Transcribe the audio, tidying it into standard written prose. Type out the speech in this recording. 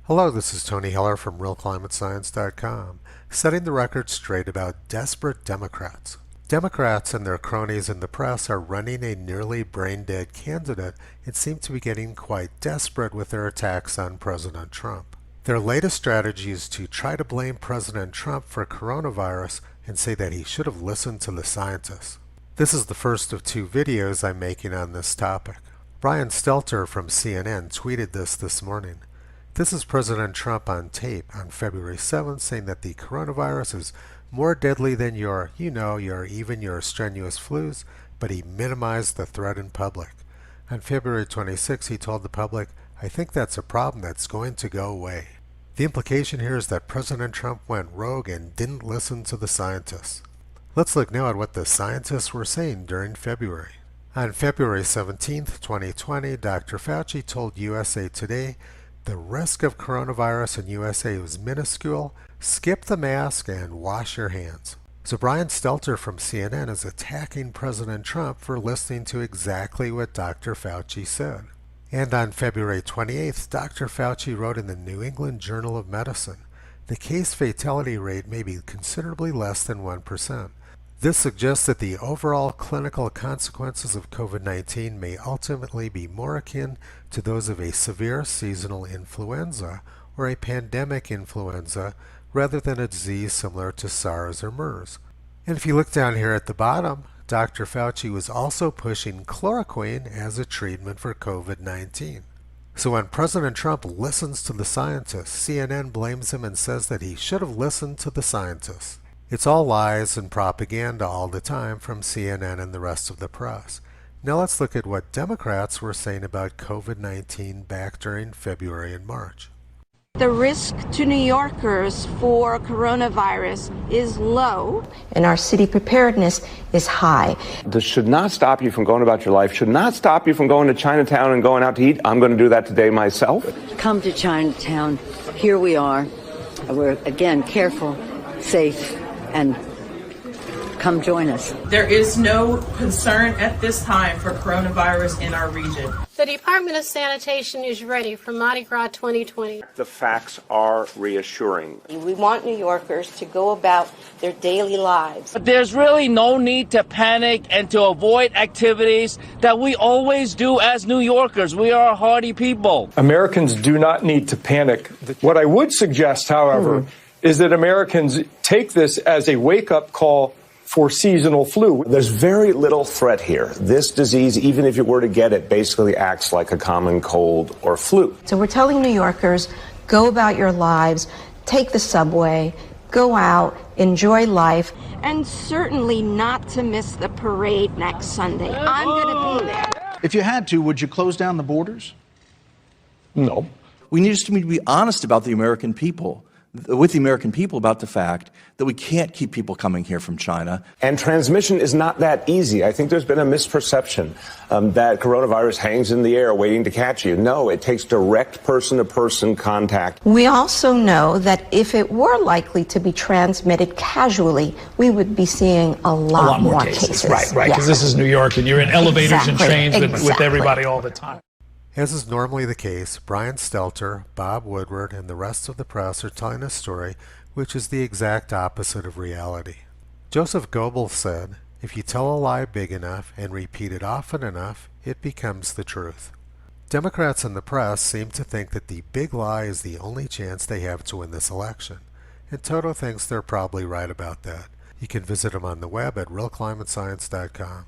Hello, this is Tony Heller from RealClimateScience.com, setting the record straight about desperate Democrats. Democrats and their cronies in the press are running a nearly brain-dead candidate and seem to be getting quite desperate with their attacks on President Trump. Their latest strategy is to try to blame President Trump for coronavirus and say that he should have listened to the scientists. This is the first of two videos I'm making on this topic. Brian Stelter from CNN tweeted this morning. This is President Trump on tape on February 7th saying that the coronavirus is more deadly than your strenuous flus, but he minimized the threat in public. On February 26th, he told the public, "I think that's a problem that's going to go away." The implication here is that President Trump went rogue and didn't listen to the scientists. Let's look now at what the scientists were saying during February. On February 17th, 2020, Dr. Fauci told USA Today the risk of coronavirus in USA was minuscule. Skip the mask and wash your hands. So Brian Stelter from CNN is attacking President Trump for listening to exactly what Dr. Fauci said. And on February 28th, Dr. Fauci wrote in the New England Journal of Medicine, the case fatality rate may be considerably less than 1%. This suggests that the overall clinical consequences of COVID-19 may ultimately be more akin to those of a severe seasonal influenza or a pandemic influenza rather than a disease similar to SARS or MERS. And if you look down here at the bottom, Dr. Fauci was also pushing chloroquine as a treatment for COVID-19. So when President Trump listens to the scientists, CNN blames him and says that he should have listened to the scientists. It's all lies and propaganda all the time from CNN and the rest of the press. Now let's look at what Democrats were saying about COVID-19 back during February and March. The risk to New Yorkers for coronavirus is low, and our city preparedness is high. This should not stop you from going about your life, should not stop you from going to Chinatown and going out to eat. I'm going to do that today myself. Come to Chinatown. Here we are. We're, again, careful, safe, and come join us. There is no concern at this time for coronavirus in our region. The Department of Sanitation is ready for Mardi Gras 2020. The facts are reassuring. We want New Yorkers to go about their daily lives. But there's really no need to panic and to avoid activities that we always do as New Yorkers. We are a hardy people. Americans do not need to panic. What I would suggest, however, is that Americans take this as a wake-up call for seasonal flu. There's very little threat here. This disease, even if you were to get it, basically acts like a common cold or flu. So we're telling New Yorkers, go about your lives, take the subway, go out, enjoy life. And certainly not to miss the parade next Sunday. I'm going to be there. If you had to, would you close down the borders? No. We need to be honest about the American people, with the American people, about the fact that we can't keep people coming here from China. And transmission is not that easy. I think there's been a misperception that coronavirus hangs in the air waiting to catch you. No, it takes direct person-to-person contact. We also know that if it were likely to be transmitted casually, we would be seeing a lot more cases. Right, because this is New York and you're in elevators and trains with everybody all the time. As is normally the case, Brian Stelter, Bob Woodward, and the rest of the press are telling a story which is the exact opposite of reality. Joseph Goebbels said, "If you tell a lie big enough and repeat it often enough, it becomes the truth." Democrats in the press seem to think that the big lie is the only chance they have to win this election, and Toto thinks they're probably right about that. You can visit him on the web at realclimatescience.com.